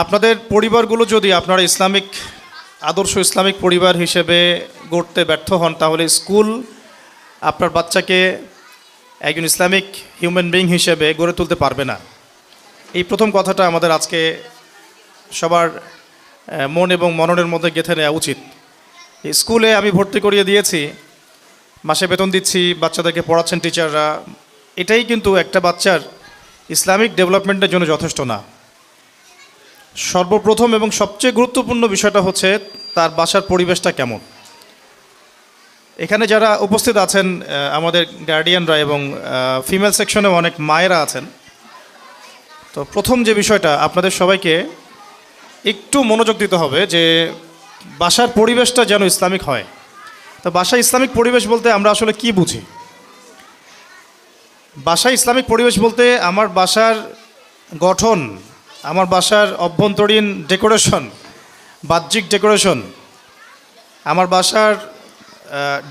আপনাদের পরিবারগুলো যদি আপনারা ইসলামিক আদর্শ ইসলামিক পরিবার হিসেবে গড়তে ব্যর্থ হন, তাহলে স্কুল আপনার বাচ্চাকে একজন ইসলামিক হিউম্যান বিইং হিসেবে গড়ে তুলতে পারবে না। এই প্রথম কথাটা আমাদের আজকে সবার মন এবং মননের মধ্যে গেঁথে নেওয়া উচিত। স্কুলে আমি ভর্তি করিয়ে দিয়েছি, মাসে বেতন দিচ্ছি, বাচ্চাদেরকে পড়াচ্ছেন টিচাররা, এটাই কিন্তু একটা বাচ্চার ইসলামিক ডেভেলপমেন্টের জন্য যথেষ্ট না। সর্বপ্রথম এবং সবচেয়ে গুরুত্বপূর্ণ বিষয়টা হচ্ছে তার বাসার পরিবেশটা কেমন। এখানে যারা উপস্থিত আছেন আমাদের গার্ডিয়ানরা এবং ফিমেল সেকশনেও অনেক মায়েরা আছেন। তো প্রথম যে বিষয়টা আপনাদের সবাইকে একটু মনোযোগ দিতে হবে যে বাসার পরিবেশটা যেন ইসলামিক হয়। তো বাসায় ইসলামিক পরিবেশ বলতে আমরা আসলে কি বুঝি? বাসায় ইসলামিক পরিবেশ বলতে আমার বাসার গঠন, আমার বাসার অভ্যন্তরীণ ডেকোরেশন, বাহ্যিক ডেকোরেশন, আমার বাসার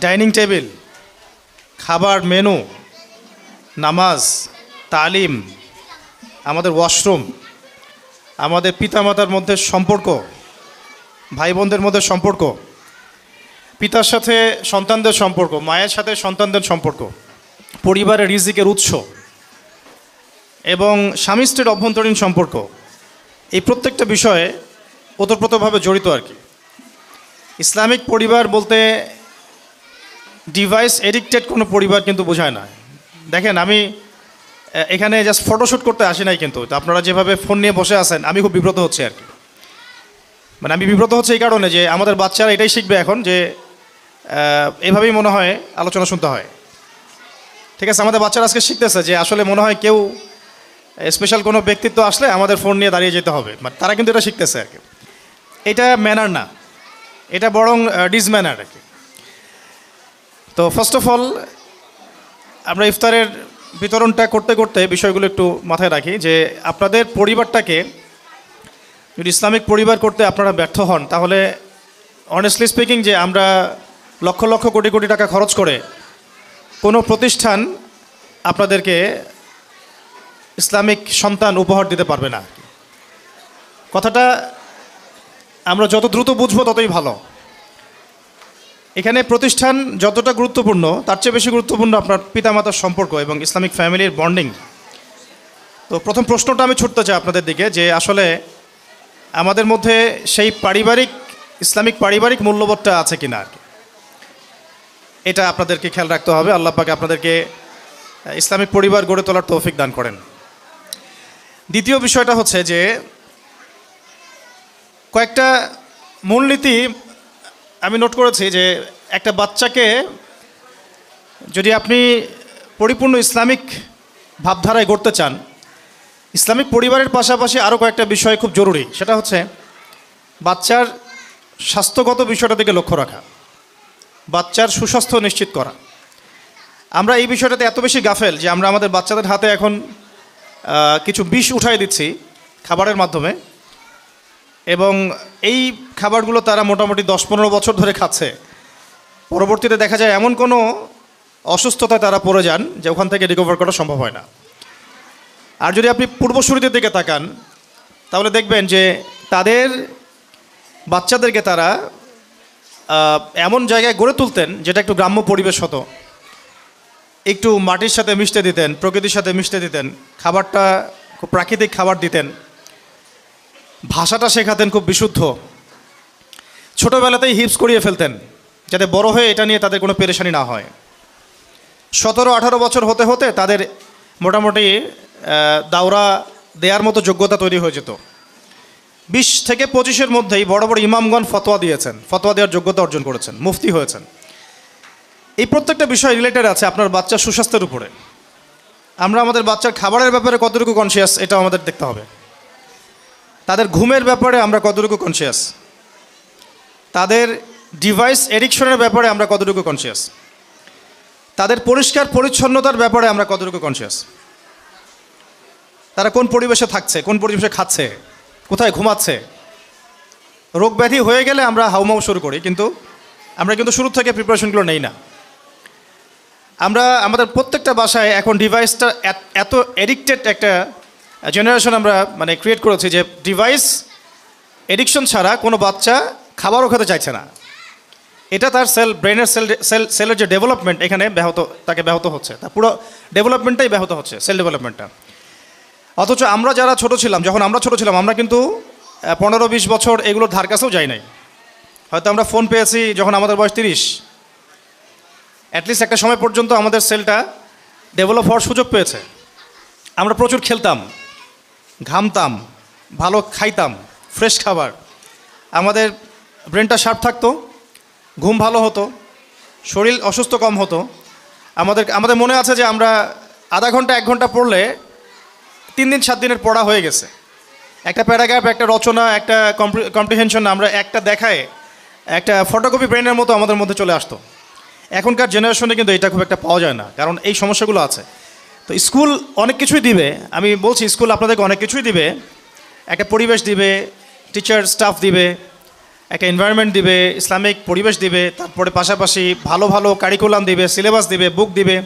ডাইনিং টেবিল, খাবার মেনু, নামাজ, তালিম, আমাদের ওয়াশরুম, আমাদের পিতামাতার মধ্যে সম্পর্ক, ভাই বোনদের মধ্যে সম্পর্ক, পিতার সাথে সন্তানদের সম্পর্ক, মায়ের সাথে সন্তানদের সম্পর্ক, পরিবারের রিজিকের উৎস এবং স্বামী স্ত্রীর অভ্যন্তরীণ সম্পর্ক, এই প্রত্যেকটা বিষয়ে ওতপ্রোতভাবে জড়িত আর কি। ইসলামিক পরিবার বলতে ডিভাইস এডিক্টেড কোনো পরিবার কিন্তু বোঝায় না। দেখেন, আমি এখানে জাস্ট ফটোশ্যুট করতে আসি নাই, কিন্তু আপনারা যেভাবে ফোন নিয়ে বসে আছেন আমি খুব বিব্রত হচ্ছে আর কি। মানে আমি বিব্রত হচ্ছে এই কারণে যে আমাদের বাচ্চারা এটাই শিখবে এখন যে এভাবেই মনে হয় আলোচনা শুনতে হয়। ঠিক আছে, আমাদের বাচ্চারা আজকে শিখতেছে যে আসলে মনে হয় কেউ স্পেশাল কোনো ব্যক্তিত্ব আসলে আমাদের ফোন নিয়ে দাঁড়িয়ে যেতে হবে। মানে তারা কিন্তু এটা শিখতেছে আর কি। এটা ম্যানার না, এটা বরং ডিসম্যানার আর কি। তো ফার্স্ট অফ অল আমরা ইফতারের বিতরণটা করতে করতে বিষয়গুলো একটু মাথায় রাখি যে আপনাদের পরিবারটাকে যদি ইসলামিক পরিবার করতে আপনারা ব্যর্থ হন, তাহলে অনেস্টলি স্পিকিং যে আমরা লক্ষ লক্ষ কোটি কোটি টাকা খরচ করে কোনো প্রতিষ্ঠান আপনাদেরকে ইসলামিক সন্তান উপহার দিতে পারবে না। কথাটা আমরা যত দ্রুত বুঝবো ততই ভালো। এখানে প্রতিষ্ঠান যতটা গুরুত্বপূর্ণ তার চেয়ে বেশি গুরুত্বপূর্ণ আপনার পিতামাতার সম্পর্ক এবং ইসলামিক ফ্যামিলির বন্ডিং। তো প্রথম প্রশ্নটা আমি ছুটতে চাই আপনাদের দিকে যে আসলে আমাদের মধ্যে সেই ইসলামিক পারিবারিক মূল্যবোধটা আছে কিনা আর কি। এটা আপনাদেরকে খেয়াল রাখতে হবে। আল্লাহ পাক আপনাদেরকে ইসলামিক পরিবার গড়ে তোলার তৌফিক দান করেন। দ্বিতীয় বিষয়টা হচ্ছে যে কয়েকটা মূলনীতি আমি নোট করেছি যে একটা বাচ্চাকে যদি আপনি পরিপূর্ণ ইসলামিক ভাবধারায় গড়তে চান, ইসলামিক পরিবারের পাশাপাশি আরও কয়েকটা বিষয় খুব জরুরি। সেটা হচ্ছে বাচ্চার স্বাস্থ্যগত বিষয়টা দিকে লক্ষ্য রাখা, বাচ্চার সুস্বাস্থ্য নিশ্চিত করা। আমরা এই বিষয়টাতে এত বেশি গাফেল যে আমরা আমাদের বাচ্চাদের হাতে এখন কিছু বিষ উঠাই দিচ্ছি খাবারের মাধ্যমে, এবং এই খাবারগুলো তারা মোটামুটি 10-15 বছর ধরে খাচ্ছে। পরবর্তীতে দেখা যায় এমন কোনো অসুস্থতায় তারা পড়ে যান যে ওখান থেকে রিকভার করা সম্ভব হয় না। আর যদি আপনি পূর্বসূরিদের দিকে তাকান তাহলে দেখবেন যে তাদের বাচ্চাদেরকে তারা এমন জায়গায় গড়ে তুলতেন যেটা একটু গ্রাম্য পরিবেশ হতো, একটু মাটির সাথে মিশতে দিতেন, প্রকৃতির সাথে মিশতে দিতেন, খাবারটা খুব প্রাকৃতিক খাবার দিতেন, ভাষাটা শেখাতেন খুব বিশুদ্ধ, ছোটোবেলাতেই হিপস করিয়ে ফেলতেন যাতে বড় হয়ে এটা নিয়ে তাদের কোনো পেরেশানি না হয়। 17-18 বছর হতে হতে তাদের মোটামুটি দাওরা দেওয়ার মতো যোগ্যতা তৈরি হয়ে যেত। 20 থেকে 25-এর মধ্যেই বড় বড় ইমামগণ ফতোয়া দিয়েছেন, ফতোয়া দেওয়ার যোগ্যতা অর্জন করেছেন, মুফতি হয়েছেন। এই প্রত্যেকটা বিষয় রিলেটেড আছে আপনার বাচ্চার সুস্বাস্থ্যের উপরে। আমরা আমাদের বাচ্চার খাবারের ব্যাপারে কতটুকু কনসিয়াস এটাও আমাদের দেখতে হবে। তাদের ঘুমের ব্যাপারে আমরা কতটুকু কনসিয়াস, তাদের ডিভাইস এডিকশনের ব্যাপারে আমরা কতটুকু কনসিয়াস, তাদের পরিষ্কার পরিচ্ছন্নতার ব্যাপারে আমরা কতটুকু কনসিয়াস, তারা কোন পরিবেশে থাকছে, কোন পরিবেশে খাচ্ছে, কোথায় ঘুমাচ্ছে। রোগ ব্যাধি হয়ে গেলে আমরা হাউমাউ শুরু করি, কিন্তু আমরা শুরু থেকে প্রিপারেশনগুলো নেই না। আমরা আমাদের প্রত্যেকটা বাসায় এখন ডিভাইসটা এত এডিক্টেড একটা জেনারেশন আমরা ক্রিয়েট করেছি যে ডিভাইস এডিকশন ছাড়া কোনো বাচ্চা খাবারও খেতে চাইছে না। এটা তার ব্রেনের সেলের যে ডেভেলপমেন্ট এখানে ব্যাহত হচ্ছে, তার পুরো ডেভেলপমেন্টটাই ব্যাহত হচ্ছে, সেল ডেভেলপমেন্টটা। অথচ আমরা যারা ছোট ছিলাম, যখন আমরা ছোট ছিলাম, আমরা কিন্তু 15-20 বছর এগুলোর ধার কাছেও যাই নাই। হয়তো আমরা ফোন পেয়েছি যখন আমাদের বয়স 30। অ্যাটলিস্ট একটা সময় পর্যন্ত আমাদের সেলটা ডেভেলপ হওয়ার সুযোগ পেয়েছে। আমরা প্রচুর খেলতাম, ঘামতাম, ভালো খাইতাম, ফ্রেশ খাবার, আমাদের ব্রেনটা শার্প থাকতো, ঘুম ভালো হতো, শরীর অসুস্থ কম হতো। আমাদের মনে আছে যে আমরা আধা ঘন্টা 1 ঘন্টা পড়লে 3 দিন 7 দিনের পড়া হয়ে গেছে। একটা প্যারাগ্রাফ, একটা রচনা, একটা কম্প্রিহেনশন আমরা একটা দেখায় একটা ফটোকপি ব্রেনের মতো আমাদের মধ্যে চলে আসতো। এখনকার জেনারেশনে কিন্তু এটা খুব একটা পাওয়া যায় না, কারণ এই সমস্যাগুলো আছে। তো স্কুল অনেক কিছুই দিবে, আমি বলছি স্কুল আপনাদেরকে অনেক কিছুই দিবে। একটা পরিবেশ দিবে, টিচার স্টাফ দিবে, একটা এনভায়রনমেন্ট দিবে, ইসলামিক পরিবেশ দিবে, তারপরে পাশাপাশি ভালো ভালো কারিকুলাম দিবে, সিলেবাস দিবে, বুক দিবে,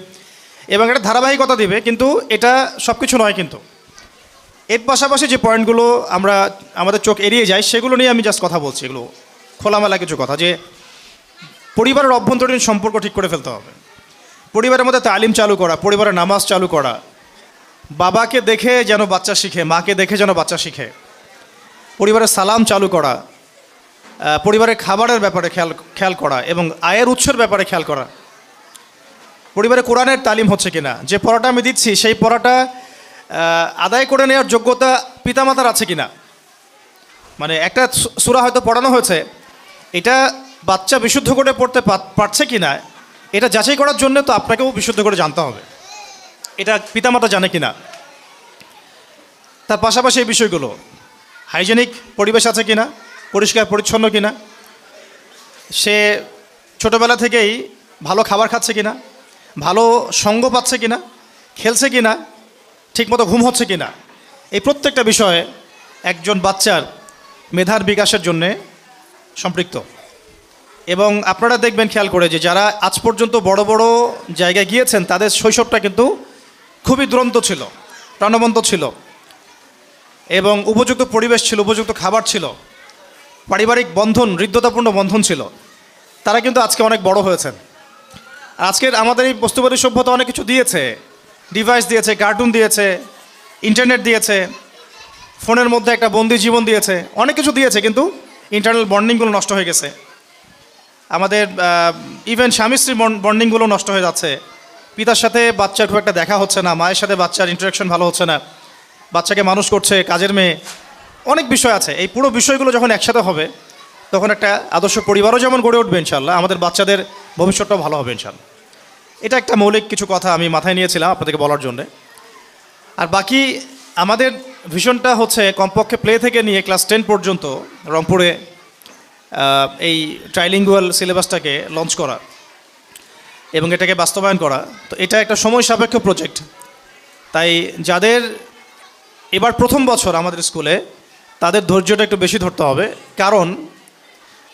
এবং একটা ধারাবাহিকতা দিবে। কিন্তু এটা সব কিছু নয়। কিন্তু এর পাশাপাশি যে পয়েন্টগুলো আমাদের চোখ এড়িয়ে যায়, সেগুলো নিয়ে আমি জাস্ট কথা বলছি। এগুলো খোলামেলা কিছু কথা, যে পরিবারের অভ্যন্তরীণ সম্পর্ক ঠিক করে ফেলতে হবে, পরিবারের মধ্যে তালিম চালু করা, পরিবারের নামাজ চালু করা, বাবাকে দেখে যেন বাচ্চা শিখে, মাকে দেখে যেন বাচ্চা শিখে, পরিবারের সালাম চালু করা, পরিবারের খাবারের ব্যাপারে খেয়াল করা, এবং আয়ের উৎসের ব্যাপারে খেয়াল করা, পরিবারে কোরআনের তালিম হচ্ছে কিনা, যে পড়াটা আমি দিচ্ছি সেই পড়াটা আদায় করে নেওয়ার যোগ্যতা পিতামাতার আছে কিনা। মানে একটা সূরা হয়তো পড়ানো হয়েছে, এটা বাচ্চা বিশুদ্ধ করে পড়তে পারছে কিনা, এটা যাচাই করার জন্য তো আপনাকেও বিশুদ্ধ করে জানতে হবে এটা পিতামাতা জানে কিনা। তার পাশাপাশি এই বিষয়গুলো, হাইজেনিক পরিবেশ আছে কিনা, পরিষ্কার পরিচ্ছন্ন কিনা, সে ছোটোবেলা থেকেই ভালো খাবার খাচ্ছে কিনা, ভালো সঙ্গ পাচ্ছে কিনা, খেলছে কিনা, ঠিকমতো ঘুম হচ্ছে কিনা, এই প্রত্যেকটা বিষয়ে একজন বাচ্চার মেধার বিকাশের জন্যে সম্পৃক্ত। এবং আপনারা দেখবেন খেয়াল করে যে যারা আজ পর্যন্ত বড় বড় জায়গায় গিয়েছেন, তাদের শৈশবটা কিন্তু খুবই দুরন্ত ছিল, প্রাণবন্ত ছিল, এবং উপযুক্ত পরিবেশ ছিল, উপযুক্ত খাবার ছিল, পারিবারিক বন্ধন, হৃদ্যতাপূর্ণ বন্ধন ছিল। তারা কিন্তু আজকে অনেক বড় হয়েছেন। আজকের আমাদের এই বস্তুবাদী সভ্যতা অনেক কিছু দিয়েছে, ডিভাইস দিয়েছে, কার্টুন দিয়েছে, ইন্টারনেট দিয়েছে, ফোনের মধ্যে একটা বন্দি জীবন দিয়েছে, অনেক কিছু দিয়েছে, কিন্তু ইন্টারনাল বন্ডিংগুলো নষ্ট হয়ে গেছে। আমাদের ইভেন স্বামী স্ত্রীর বন্ডিংগুলো নষ্ট হয়ে যাচ্ছে। পিতার সাথে বাচ্চার খুব একটা দেখা হচ্ছে না, মায়ের সাথে বাচ্চার ইন্টারাকশন ভালো হচ্ছে না, বাচ্চাকে মানুষ করছে কাজের মেয়ে, অনেক বিষয় আছে। এই পুরো বিষয়গুলো যখন একসাথে হবে, তখন একটা আদর্শ পরিবারও যেমন গড়ে উঠবে ইনশাল্লাহ, আমাদের বাচ্চাদের ভবিষ্যৎটাও ভালো হবে ইনশাল্লাহ। এটা একটা মৌলিক কিছু কথা আমি মাথায় নিয়েছিলাম আপনাদেরকে বলার জন্যে। আর বাকি আমাদের ভিশনটা হচ্ছে কমপক্ষে প্লে থেকে নিয়ে ক্লাস 10 পর্যন্ত রংপুরে এই ট্রাইলিঙ্গুয়াল সিলেবাসটাকে লঞ্চ করা এবং এটাকে বাস্তবায়ন করা। তো এটা একটা সময় সাপেক্ষ প্রজেক্ট। তাই যাদের এবার প্রথম বছর আমাদের স্কুলে, তাদের ধৈর্যটা একটু বেশি ধরতে হবে। কারণ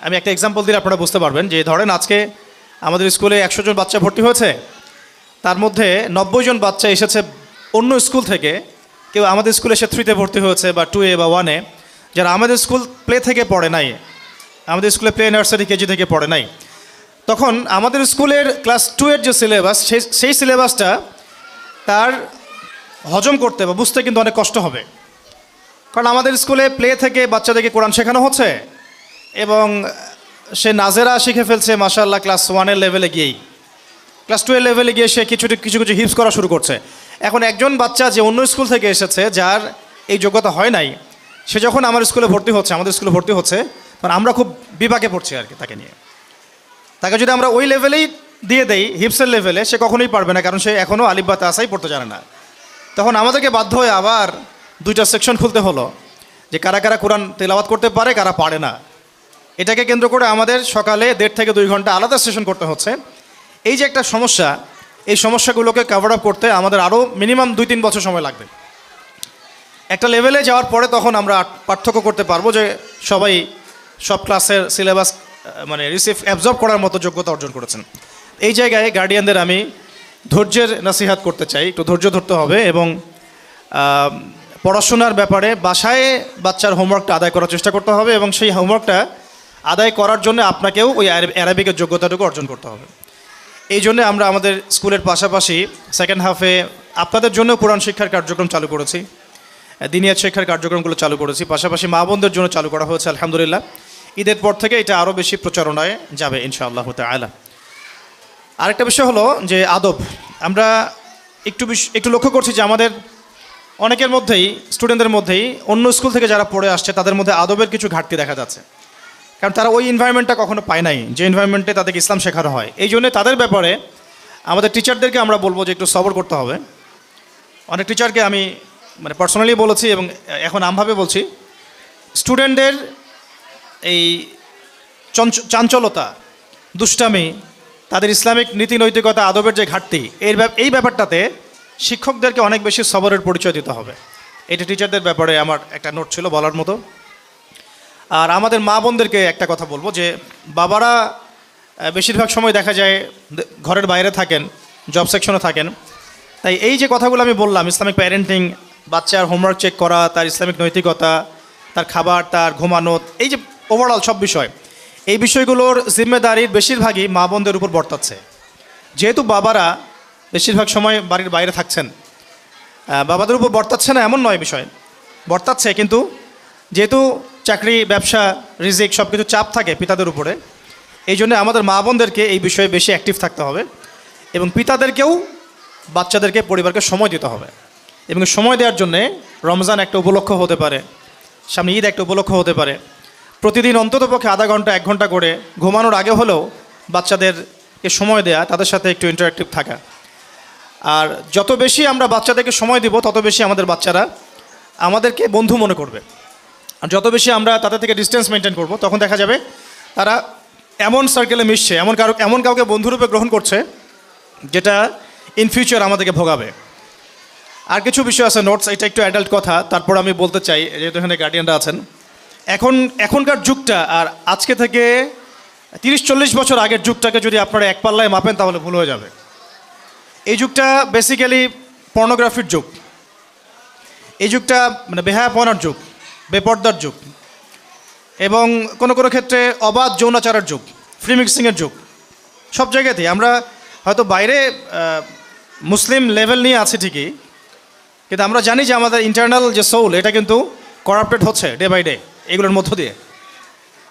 আমি একটা এক্সাম্পল দিলে আপনারা বুঝতে পারবেন, যে ধরেন আজকে আমাদের স্কুলে 100 জন বাচ্চা ভর্তি হয়েছে, তার মধ্যে 90 জন বাচ্চা এসেছে অন্য স্কুল থেকে, কেউ আমাদের স্কুলে এসে 3-তে ভর্তি হয়েছে বা 2A বা 1-এ, যারা আমাদের স্কুল প্লে থেকে পড়ে নাই, আমাদের স্কুলে প্লে নার্সারি কেজি থেকে পড়ে নাই। তখন আমাদের স্কুলের ক্লাস 2-এর যে সিলেবাস, সেই সিলেবাসটা তার হজম করতে বা বুঝতে কিন্তু অনেক কষ্ট হবে। কারণ আমাদের স্কুলে প্লে থেকে বাচ্চাদেরকে কোরআন শেখানো হচ্ছে, এবং সে নাজেরা শিখে ফেলছে মাশাআল্লাহ ক্লাস 1-এর লেভেলে গিয়েই, ক্লাস 2-এর লেভেলে গিয়ে সে কিছু কিছু হিপস করা শুরু করছে। এখন একজন বাচ্চা যে অন্য স্কুল থেকে এসেছে, যার এই যোগ্যতা হয় নাই, সে যখন আমার স্কুলে ভর্তি হচ্ছে, আমাদের স্কুলে ভর্তি হচ্ছে, মানে আমরা খুব বিপাকে পড়ছি আর কি তাকে নিয়ে। তাকে যদি আমরা ওই লেভেলেই দিয়ে দেই, হিপসের লেভেলে, সে কখনোই পারবে না, কারণ সে এখনও আলিফ বা তাসাই পড়তে জানে না। তখন আমাদেরকে বাধ্য হয়ে আবার 2টা সেকশন খুলতে হলো, যে কারা কারা কোরআন তেলাওয়াত করতে পারে, কারা পারে না। এটাকে কেন্দ্র করে আমাদের সকালে 1.5 থেকে 2 ঘন্টা আলাদা সেশন করতে হচ্ছে। এই যে একটা সমস্যা, এই সমস্যাগুলোকে কভার আপ করতে আমাদের আরও মিনিমাম 2-3 বছর সময় লাগবে। একটা লেভেলে যাওয়ার পরে তখন আমরা পার্থক্য করতে পারবো যে সবাই সব ক্লাসের সিলেবাস মানে অ্যাবজর্ব করার মতো যোগ্যতা অর্জন করেছেন। এই জায়গায় গার্ডিয়ানদের আমি ধৈর্যের নসিহাত করতে চাই, একটু ধৈর্য ধরতে হবে, এবং পড়াশোনার ব্যাপারে বাসায় বাচ্চার হোমওয়ার্কটা আদায় করার চেষ্টা করতে হবে, এবং সেই হোমওয়ার্কটা আদায় করার জন্য আপনাকেও ওই অ্যারাবিকের যোগ্যতাটুকু অর্জন করতে হবে। এই জন্য আমরা আমাদের স্কুলের পাশাপাশি সেকেন্ড হাফে আপনাদের জন্য কোরআন শিক্ষার কার্যক্রম চালু করেছি, দিনিয়াত শিক্ষার কার্যক্রমগুলো চালু করেছি, পাশাপাশি মা বোনদের জন্য চালু করা হয়েছে আলহামদুলিল্লাহ। ঈদের পর থেকে এটা আরও বেশি প্রচারণায় যাবে ইনশাআল্লাহ তাআলা। আরেকটা বিষয় হলো যে আদব। আমরা একটু লক্ষ্য করছি যে আমাদের অনেকের মধ্যেই, স্টুডেন্টদের মধ্যেই অন্য স্কুল থেকে যারা পড়ে আসছে তাদের মধ্যে আদবের কিছু ঘাটতি দেখা যাচ্ছে, কারণ তারা ওই এনভায়রনমেন্টটা কখনো পায় নাই যে এনভায়রনমেন্টে তাদেরকে ইসলাম শেখানো হয়। এই জন্য তাদের ব্যাপারে আমাদের টিচারদেরকে আমরা বলবো যে একটু সবর করতে হবে। অনেক টিচারকে আমি পার্সোনালি বলেছি এবং এখন আমভাবে বলছি, স্টুডেন্টদের এই চাঞ্চলতা, দুষ্টামি, তাদের ইসলামিক নীতি নৈতিকতা, আদবের যে ঘাটতি, এই ব্যাপারটাতে শিক্ষকদেরকে অনেক বেশি সবরের পরিচয় দিতে হবে। এটা টিচারদের ব্যাপারে আমার একটা নোট ছিল বলার মতো। আর আমাদের মা বোনদেরকে একটা কথা বলবো যে বাবারা বেশিরভাগ সময় দেখা যায় ঘরের বাইরে থাকেন, জব সেকশনে থাকেন, তাই এই যে কথাগুলো আমি বললাম, ইসলামিক প্যারেন্টিং, বাচ্চার হোমওয়ার্ক চেক করা, তার ইসলামিক নৈতিকতা, তার খাবার, তার ঘুমানো, এই যে ওভারঅল সব বিষয়, এই বিষয়গুলোর জিম্মেদারির বেশিরভাগই মা বোনদের উপর বর্তাচ্ছে। যেহেতু বাবারা বেশিরভাগ সময় বাড়ির বাইরে থাকছেন, বাবাদের উপর বর্তাচ্ছে না এমন নয়, বিষয় বর্তাচ্ছে, কিন্তু যেহেতু চাকরি, ব্যবসা, রিজিক সব কিছু চাপ থাকে পিতাদের উপরে, এই জন্য আমাদের মা বোনদেরকে এই বিষয়ে বেশি অ্যাক্টিভ থাকতে হবে, এবং পিতাদেরকেও বাচ্চাদেরকে, পরিবারকে সময় দিতে হবে। এবং সময় দেওয়ার জন্যে রমজান একটা উপলক্ষ হতে পারে, সামনে ঈদ একটা উপলক্ষ হতে পারে। প্রতিদিন অন্ততপক্ষে আধা ঘন্টা 1 ঘন্টা করে ঘুমানোর আগে হলেও বাচ্চাদেরকে সময় দেয়া, তাদের সাথে একটু ইন্টারঅ্যাক্টিভ থাকা। আর যত বেশি আমরা বাচ্চাদেরকে সময় দিব, তত বেশি আমাদের বাচ্চারা আমাদেরকে বন্ধু মনে করবে। আর যত বেশি আমরা তাদের থেকে ডিস্টেন্স মেনটেন করব, তখন দেখা যাবে তারা এমন সার্কেলে মিশছে, এমন কাউকে বন্ধুরূপে গ্রহণ করছে যেটা ইন ফিউচার আমাদেরকে ভোগাবে। আর কিছু বিষয় আছে নোটস, এটা একটু অ্যাডাল্ট কথা, তারপর আমি বলতে চাই, যেহেতু এখানে গার্ডিয়ানরা আছেন। এখনকার যুগটা আর আজকে থেকে 30-40 বছর আগের যুগটাকে যদি আপনারা এক পাল্লায় মাপেন তাহলে ভুল হয়ে যাবে। এই যুগটা বেসিক্যালি পর্নোগ্রাফির যুগ, এই যুগটা বেহায়াপনার যুগ, বেপর্দার যুগ, এবং কোনো কোনো ক্ষেত্রে অবাধ যৌনাচারের যুগ, ফ্রি মিক্সিংয়ের যুগ। সব জায়গাতেই আমরা হয়তো বাইরে মুসলিম লেভেল নিয়ে আছি ঠিকই, কিন্তু আমরা জানি যে আমাদের ইন্টারনাল যে সোল, এটা কিন্তু করাপ্টেড হচ্ছে ডে বাই ডে এগুলোর মধ্য দিয়ে।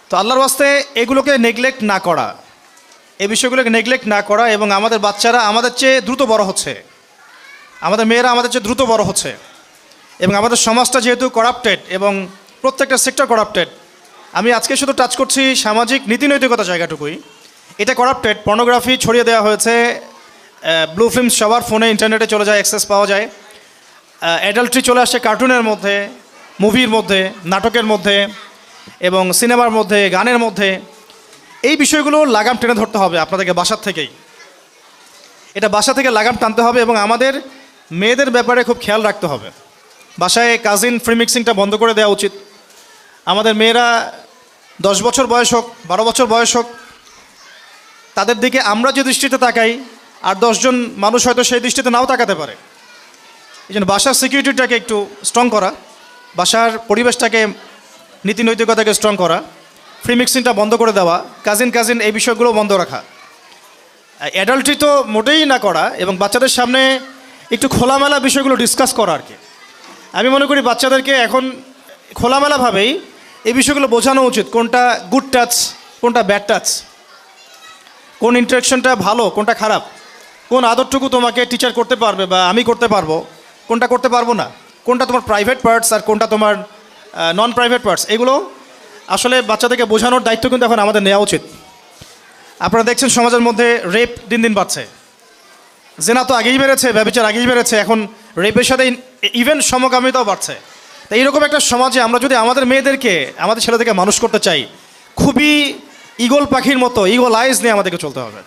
তো আল্লাহর ওয়াস্তে এগুলোকে নেগলেক্ট না করা, এই বিষয়গুলোকে নেগলেক্ট না করা, এবং আমাদের বাচ্চারা আমাদের চেয়ে দ্রুত বড় হচ্ছে, আমাদের মেয়েরা আমাদের চেয়ে দ্রুত বড় হচ্ছে, এবং আমাদের সমাজটা যেহেতু করাপ্টেড এবং প্রত্যেকটা সেক্টর করাপ্টেড, আমি আজকে শুধু টাচ করছি সামাজিক নীতি নৈতিকতা জায়গাটুকুই, এটা করাপ্টেড। পর্নোগ্রাফি ছড়িয়ে দেওয়া হয়েছে, ব্লু ফিল্মস সবার ফোনে, ইন্টারনেটে চলে যায়, অ্যাক্সেস পাওয়া যায়। অ্যাডাল্ট্রি চলে আসছে কার্টুনের মধ্যে, মুভির মধ্যে, নাটকের মধ্যে, এবং সিনেমার মধ্যে, গানের মধ্যে। এই বিষয়গুলো লাগাম টেনে ধরতে হবে আপনাদেরকে বাসার থেকেই, এটা বাসা থেকে লাগাম টানতে হবে, এবং আমাদের মেয়েদের ব্যাপারে খুব খেয়াল রাখতে হবে। বাসায় কাজিন ফ্রি মিক্সিংটা বন্ধ করে দেওয়া উচিত। আমাদের মেয়েরা 10 বছর বয়স হোক, 12 বছর বয়স হোক, তাদের দিকে আমরা যে দৃষ্টিতে তাকাই আর 10 জন মানুষ হয়তো সেই দৃষ্টিতে নাও তাকাতে পারে। এই জন্য বাসার সিকিউরিটিটাকে একটু স্ট্রং করা, বাসার পরিবেশটাকে, নীতি নৈতিকতাকে স্ট্রং করা, ফ্রি মিক্সিংটা বন্ধ করে দেওয়া, কাজিন এই বিষয়গুলো বন্ধ রাখা, অ্যাডাল্ট্রি তো মোটেই না করা, এবং বাচ্চাদের সামনে একটু খোলামেলা বিষয়গুলো ডিসকাস করা আর কি। আমি মনে করি বাচ্চাদেরকে এখন খোলামেলাভাবেই এই বিষয়গুলো বোঝানো উচিত, কোনটা গুড টাচ, কোনটা ব্যাড টাচ, কোন ইন্টারেকশনটা ভালো, কোনটা খারাপ, কোন আদরটুকু তোমাকে টিচার করতে পারবে বা আমি করতে পারবো, কোনটা করতে পারবো না, কোনটা তোমার প্রাইভেট পার্টস আর কোনটা তোমার নন প্রাইভেট পার্টস। এগুলো আসলে বাচ্চাদেরকে বোঝানোর দায়িত্ব কিন্তু এখন আমাদের নেওয়া উচিত। আপনারা দেখছেন সমাজের মধ্যে রেপ দিন দিন বাড়ছে, জেনা তো আগেই বেড়েছে, ব্যভিচার আগেই বেড়েছে, এখন রেপের সাথে ইভেন সমকামিতাও বাড়ছে। তাই এইরকম একটা সমাজে আমরা যদি আমাদের মেয়েদেরকে, আমাদের ছেলেদেরকে মানুষ করতে চাই, খুবই ঈগল পাখির মতো, ঈগল আইজ নিয়ে আমাদেরকে চলতে হবে।